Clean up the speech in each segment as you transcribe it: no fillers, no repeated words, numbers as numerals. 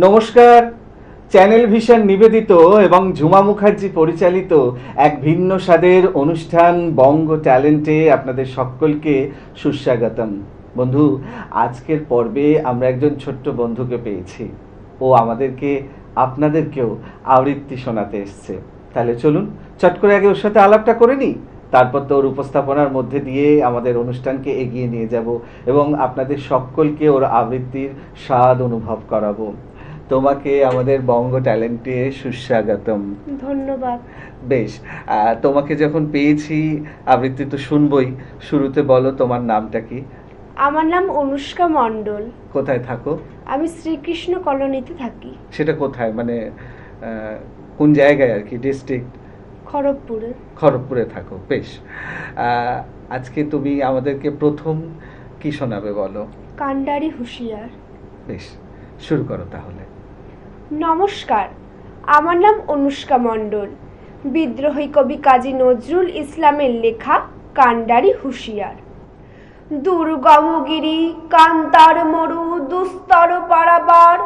নমস্কার। Channel vision নিবেদিত এবং ঝুমা মুখার্জি পরিচালিত এক ভিন্ন স্বাদের অনুষ্ঠান বঙ্গ ট্যালেন্টে আপনাদের সকলকে সুস্বাগতম। বন্ধু, আজকের পর্বে আমরা একজন ছোট্ট বন্ধুকে পেয়েছি। ও আমাদেরকে আপনাদেরকেও আবৃত্তি শোনাতে এসছে। তাহলে চলুন চট করে আগে ওর সাথে আলাপটা করে নিই, তারপর তো ওর উপস্থাপনার মধ্যে দিয়ে আমাদের অনুষ্ঠানকে এগিয়ে নিয়ে যাব এবং আপনাদের সকলকে ওর আবৃত্তির স্বাদ অনুভব করাবো। তোমাকে আমাদের বঙ্গ ট্যালেন্টে সুস্বাগতম। ধন্যবাদ। বেশ, তোমাকে যখন পেয়েছি আবৃত্তি তো শুনবই। শুরুতে বলো তোমার নামটা কি? আমার নাম অনুষ্কা মণ্ডল। কোথায় থাকো? আমি শ্রীকৃষ্ণ কলোনিতে থাকি। সেটা কোথায়, মানে কোন জায়গায় আর কি? ডিস্ট্রিক্ট? খড়গপুরে। খড়গপুরে থাকো। বেশ, আজকে তুমি আমাদেরকে প্রথম কি শোনাবে বলো? কান্ডারি হুঁশিয়ার। বেশ, শুরু করো তাহলে। নমস্কার, আমার নাম অনুষ্কা মণ্ডল। বিদ্রোহী কবি কাজী নজরুল ইসলামের লেখা কান্ডারি হুঁশিয়ার। দুর্গমগিরি কান্তার মরু দুস্তর পারাবার,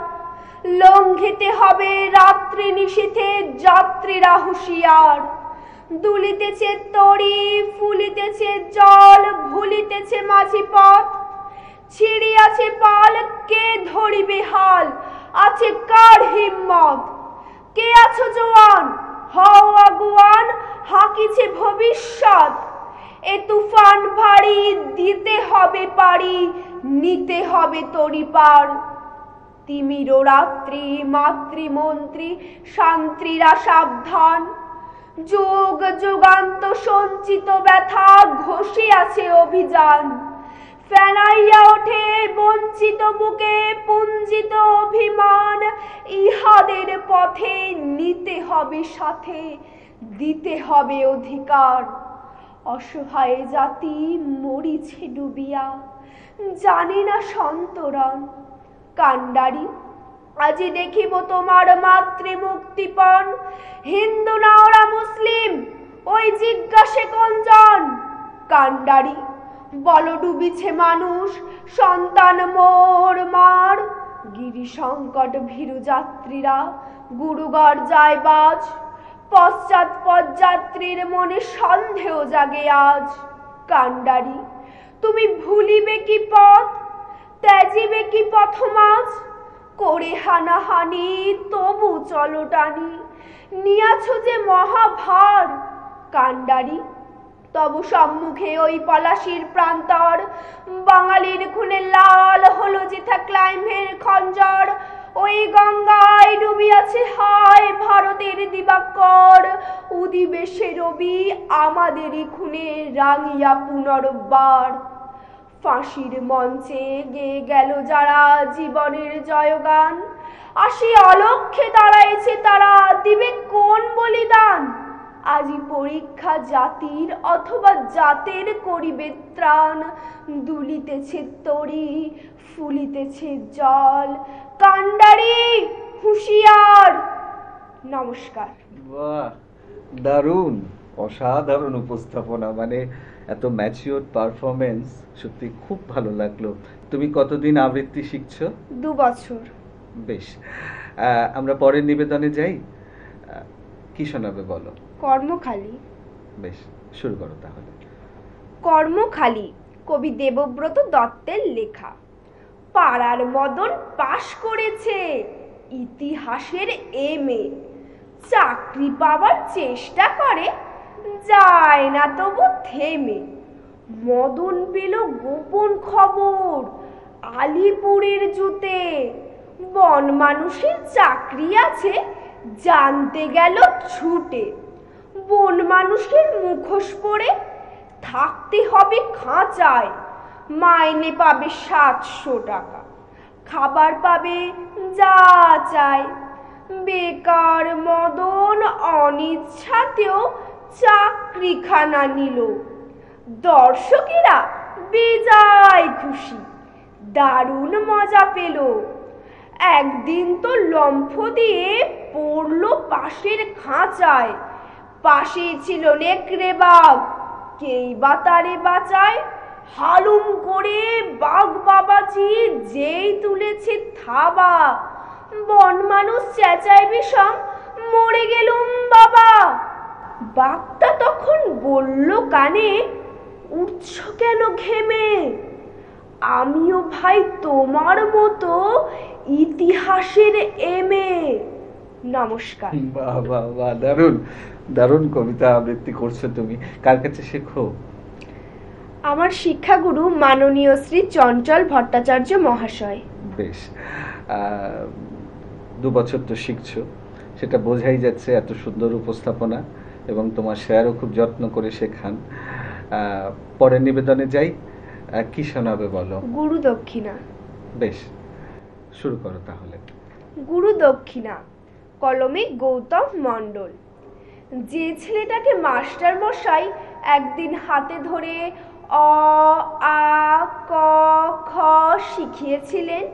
লঙ্ঘিতে হবে রাত্রি নিশীথে যাত্রীরা হুঁশিয়ার। দুলিতেছে তরি ফুলিতেছে জল, ভুলিতেছে মাঝি পথ, ছিড়িয়াছে পাল কে ধরিবে হাল, আছে কার হিম্মত। কে আছো জোয়ান, হও আগুয়ান, হাকিছে ভবিষ্যৎ। এ তুফান ভারী দিতে হবে পারি, নিতে হবে তরি পার। তিমির রাত্রি মাতৃমন্ত্রী শান্ত্রীরা সাবধান, যুগ যুগান্ত সঞ্চিত ব্যথা ঘষিয়াছে অভিযান। ফেনাইয়া ওঠে বঞ্চিত বুকে পুঞ্জিত অভিমান, ইহাদের পথে নিতে হবে সাথে, দিতে হবে অধিকার। অসহায় জাতি মরিছে ডুবিয়া, জানি না সন্তরণ। কান্ডারি, আজি দেখিব তোমার মাতৃমুক্তিপণ। হিন্দু না ওরা মুসলিম, ওই জিজ্ঞাসে কোনজন? কান্ডারি, বল ডুবিছে মানুষ, সন্তান মোর মার। গিরি সংকট ভীরু যাত্রীরা গুরুগড় যায় বাজ, পশ্চাৎ পদযাত্রীর মনে সন্দেহ জাগে আজ। কান্ডারি, তুমি ভুলিবে কি পথ, ত্যাজিবে কি পথমাজ? করে হানাহানি তবু চলো টানি, নিয়াছ যে মহাভার। কান্ডারি, তবু সম্মুখে ওই পলাশির প্রান্তর, বাঙালির খুনে লাল হলো যেথা ক্লাইমের খঞ্জর। ওই গঙ্গায় ডুবিয়াছে হায় ভারতের দিবাকর, উদিবে সে রবি আমাদেরই খুনে রাঙিয়া পুনর্বার। ফাঁসির মঞ্চে গেয়ে গেল যারা জীবনের জয়গান, আসি অলক্ষ্যে দাঁড়াইছে তারা, দিবে কোন বলিদান? আজি পরীক্ষা জাতির অথবা জাতের করিবে ত্রাণ। দুলিতেছে তরি ফুলিতেছে জল, কান্ডারি হুঁশিয়ার। নমস্কার। বাহ, দারুণ, অসাধারণ উপস্থাপনা, মানে এত ম্যাচিওর পারফরমেন্স, সত্যি খুব ভালো লাগলো। তুমি কতদিন আবৃত্তি শিখছো? 2 বছর। বেশ, আমরা পরের নিবেদনে যাই। কি শোনাবে বলো? কর্মখালি। বেশ, শুরু করো তাহলে। কর্মখালি কবি দেবব্রত দত্তের লেখা। পাড়ার মদন পাশ করেছে ইতিহাসের এমএ, চাকরি পাওয়ার চেষ্টা করে, যায় না তবু থেমে। মদন পেল গোপন খবর আলিপুরের জুতে, বন মানুষের চাকরি আছে, জানতে গেল ছুটে। বন মানুষের মুখোশ পরে থাকতে হবে খাঁচায়, মাইনে পাবে 700 টাকা, খাবার পাবে যা চায়। বেকার মদন অনিচ্ছাতেও চাকরিখানা নিল, দর্শকেরা বেজায় খুশি, দারুণ মজা পেল। একদিন তো লম্ফ দিয়ে পড়ল পাশের খাঁচায়, পাশে ছিল নেকড়ে বাঘ, কেই বা তারে বাঁচায়। হালুম করে বাঘ বাবাজি যেই তুলেছে থাবা, বন মানুষ চেঁচায় বিষম, মরে গেলুম বাবা। বাঘটা তখন বলল কানে, উঠছ কেন ঘেমে? আমিও ভাই তোমার মতো ইতিহাসের এমএ। নমস্কার। বাহ বাহ বাহ, দারুণ দারুণ কবিতা আবৃত্তি করছো তুমি। কার কাছে শেখো? আমার শিক্ষাগুরু মাননীয় শ্রী চঞ্চল ভট্টাচার্য মহাশয়। বেশ, 2 বছর তো শিখছো, সেটা বোঝাই যাচ্ছে। এত সুন্দর উপস্থাপনা এবং তোমার স্যারও খুব যত্ন করে শেখান। পরের নিবেদনে যাই। কি শোনাবে বলো? গুরু দক্ষিণা। বেশ, শুরু করো তাহলে। গুরু দক্ষিণা, কলমে গৌতম মণ্ডল। যে ছেলেটাকে মাস্টার মশাই একদিন হাতে ধরে অ আ ক খ শিখিয়েছিলেন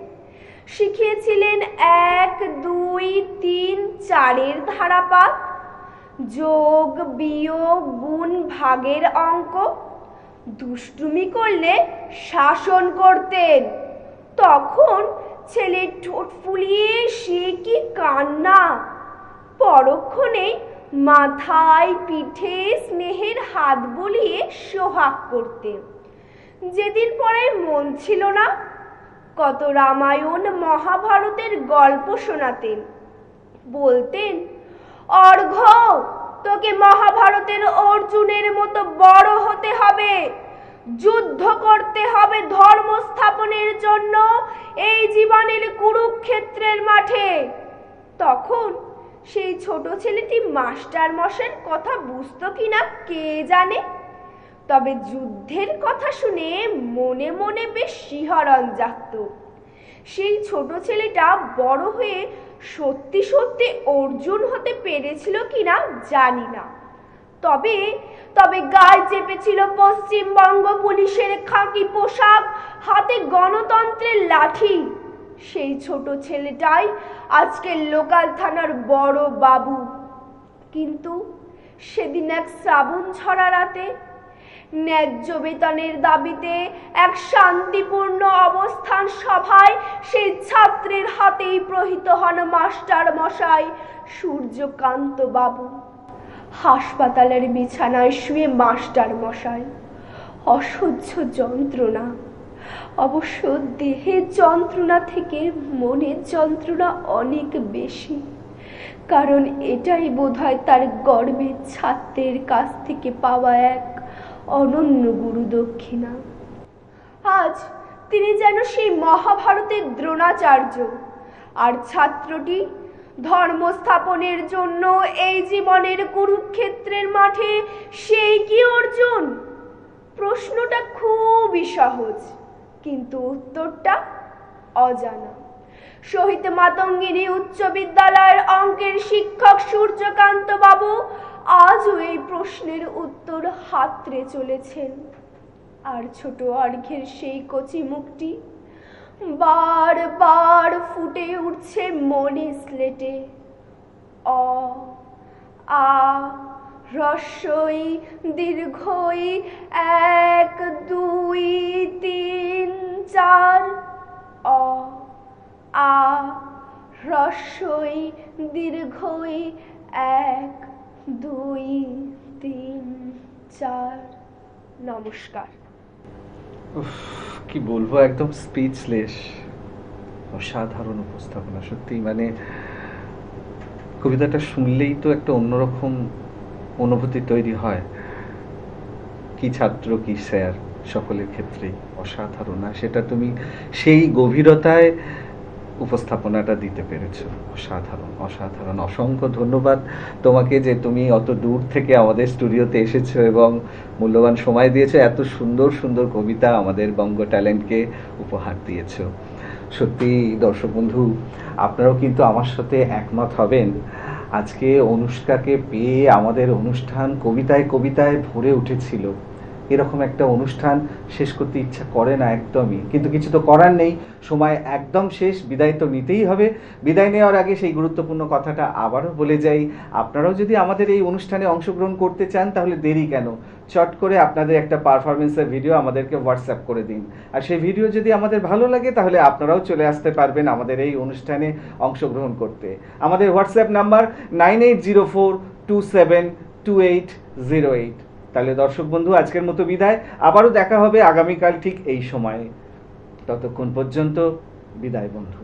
1 2 3 4-এর ধারাপাত, যোগ বিয়োগ গুণ ভাগের অঙ্ক, দুষ্টুমি করলে শাসন করতেন। তখন ছেলে ঠোঁট ফুলিয়ে সে কি কান্না! পরক্ষণে মাথায় পিঠে স্নেহের হাত বুলিয়ে সোহাগ করতেন। যেদিন পড়ায় মন ছিল না, কত রামায়ণ মহাভারতের গল্প শোনাতেন। বলতেন, অর্ঘ্য, তোকে মহাভারতের অর্জুনের মতো বড় হতে হবে, যুদ্ধ করতে হবে ধর্ম স্থাপনের জন্য এই জীবনের কুরুক্ষেত্রের মাঠে। তখন সেই ছোট ছেলেটি মাস্টার মশাইয়ের কথা বুঝতো কিনা কে জানে, তবে যুদ্ধের কথা শুনে মনে মনে বেশ শিহরণ জাগত। সেই ছোট ছেলেটা বড় হয়ে সত্যি সত্যি অর্জুন হতে পেরেছিল কিনা জানি না, তবে তবে গায়ে চেপেছিল পশ্চিমবঙ্গ পুলিশের খাকি পোশাক, হাতে গণতন্ত্রের লাঠি। সেই ছোট ছেলেটাই আজকে লোকাল থানার বড় বাবু। কিন্তু সেদিন এক শ্রাবণ ঝরা রাতে ন্যায্য বেতনের দাবিতে এক শান্তিপূর্ণ অবস্থান সভায় সেই ছাত্রের হাতেই প্রহিত হন মাস্টার মশাই সূর্যকান্ত বাবু। হাসপাতালের বিছানায় শুয়ে মাস্টার মশাই, অসহ্য যন্ত্রণা। অবশ্য দেহের যন্ত্রণা থেকে মনের যন্ত্রণা অনেক বেশি, কারণ এটাই বোধহয় তার গর্বের ছাত্রের কাছ থেকে পাওয়া এক অনন্য গুরু দক্ষিণা। আজ তিনি যেন সেই মহাভারতের দ্রোণাচার্য, আর ছাত্রটি ধর্ম স্থাপনের জন্য এই জীবনের কুরুক্ষেত্রের মাঠে সেই কি অর্জুন? প্রশ্নটা খুবই সহজ, কিন্তু উত্তরটা অজানা। শহীদ মাতঙ্গিনী উচ্চ বিদ্যালয়ের অঙ্কের শিক্ষক সূর্যকান্ত বাবু আজও এই প্রশ্নের উত্তর হাতড়ে চলেছেন। আর ছোট অর্ঘ্যের সেই কচি মুখটি বারবার ফুটে উঠছে মনে স্লেটে। অ আ হ্রস্বই দীর্ঘই 1 2 3 4। অ আ হ্রস্বই দীর্ঘই 1 2 3 4। নমস্কার। কি বলবো, একদম স্পিচলেস। অসাধারণ উপস্থাপনা সত্যি। মানে কবিতাটা শুনলেই তো একটা অন্যরকম অনুভূতি তৈরি হয়। কি ছাত্র কি স্যার, সকলের ক্ষেত্রেই অসাধারণ। আর সেটা তুমি সেই গভীরতায় উপস্থাপনাটা দিতে পেরেছো। অসাধারণ অসাধারণ। অসংখ্য ধন্যবাদ তোমাকে যে তুমি অত দূর থেকে আমাদের স্টুডিওতে এসেছো এবং মূল্যবান সময় দিয়েছো, এত সুন্দর সুন্দর কবিতা আমাদের বঙ্গ ট্যালেন্টকে উপহার দিয়েছো। সত্যি দর্শক বন্ধু, আপনারাও কিন্তু আমার সাথে একমত হবেন। আজকে অনুষ্কাকে পেয়ে আমাদের অনুষ্ঠান কবিতায় কবিতায় ভরে উঠেছিল। এরকম একটা অনুষ্ঠান শেষ করতে ইচ্ছা করে না একদমই, কিন্তু কিছু তো করার নেই, সময় একদম শেষ, বিদায় তো নিতেই হবে। বিদায় নেওয়ার আগে সেই গুরুত্বপূর্ণ কথাটা আবারও বলে যাই, আপনারাও যদি আমাদের এই অনুষ্ঠানে অংশগ্রহণ করতে চান তাহলে দেরি কেন, চট করে আপনাদের একটা পারফরমেন্সের ভিডিও আমাদেরকে হোয়াটসঅ্যাপ করে দিন। আর সেই ভিডিও যদি আমাদের ভালো লাগে তাহলে আপনারাও চলে আসতে পারবেন আমাদের এই অনুষ্ঠানে অংশগ্রহণ করতে। আমাদের হোয়াটসঅ্যাপ নাম্বার 9804272808। তাহলে দর্শক বন্ধু, আজকের মতো বিদায়, আবারও দেখা হবে আগামীকাল ঠিক এই সময়ে। ততক্ষণ পর্যন্ত বিদায় বন্ধু।